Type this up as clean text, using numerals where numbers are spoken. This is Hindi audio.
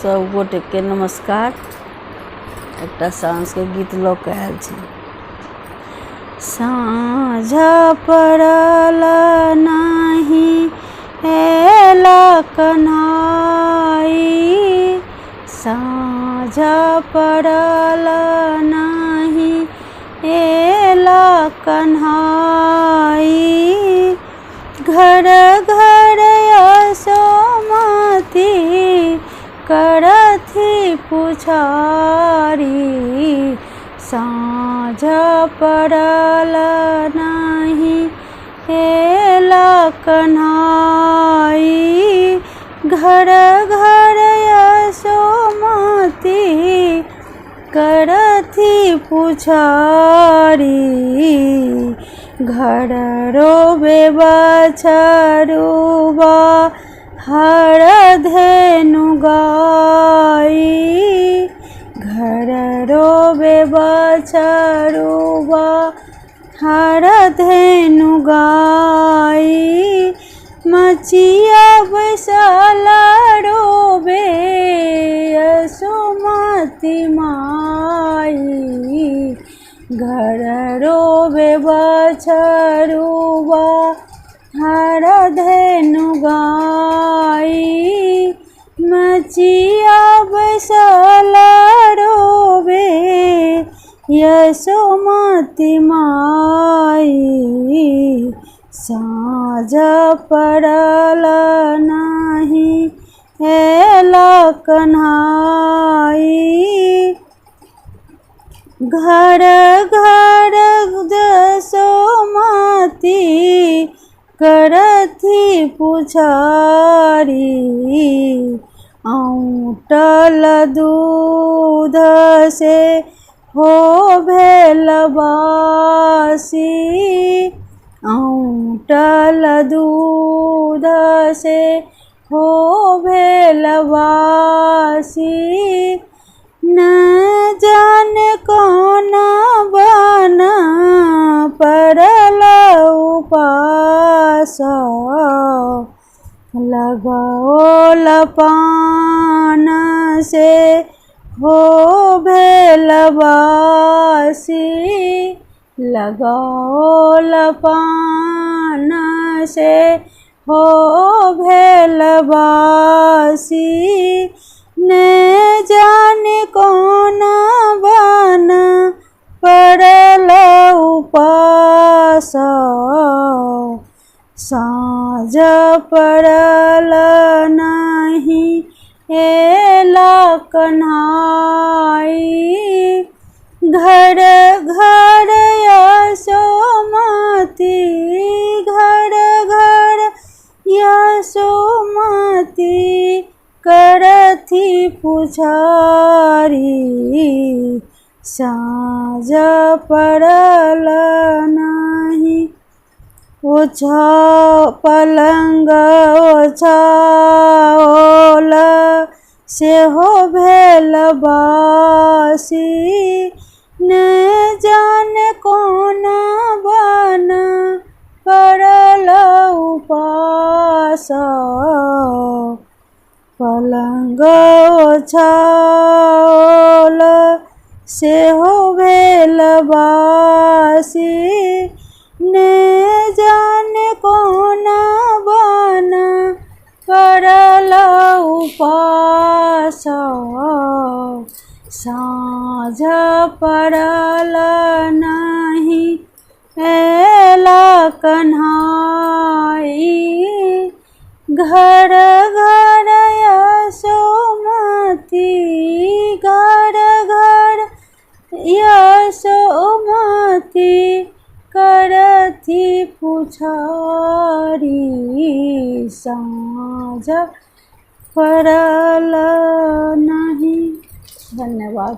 सब गोटे के नमस्कार। एक साँझ के गीत लऽ के आयल छी। साँझ पड़ल नाही एला कन्हाई, साँझ पड़ल नाही एला कन्हाई, घर घर यशोमती करथी पुछारी, साँझ पड़ल नाही एला कन्हाई, घर घर यशोमती करथी पुछारी, घर रोबे बछरुआ हर धेनु गाई, घर रोबे बछरुआ हर धेनु गाई, मचिया बैसल रोबे यशोमती माई, घर रोबे बछरुआ हर धेनु गाई, मचिया बैसल रोबे यशोमती माई, साँझ पड़ल नाही एला कन्हाई, घर घर यशोमती करथी पुछारी, औंटल दूध से हो भेल बासी, औंटल दूध से हो भेल बासी, न जाने कौन बना पड़ल उपास, लगाओल पान से हो भेल बासी, लगाओल पान से हो भेल बासी, न जाने कौन बना पड़ल उपास, साँझ पड़ल नाही एला कन्हाई, घर घर यशोमती, घर घर यशोमती करथी पुछारी, साँझ पड़ल नाही ओछा पलंग ओछाओल से हो भेल बासी, न जाने कौन बना पड़ल उपास, पलंग ओछाओल से हो भेल बासी, न जाने कौन बना पड़ल उपास, साँझ पड़ल नाही एला कन्हाई, घर घर यशोमती, घर घर यशोमती करथी पुछारी, साँझ पड़ल नाही। धन्यवाद।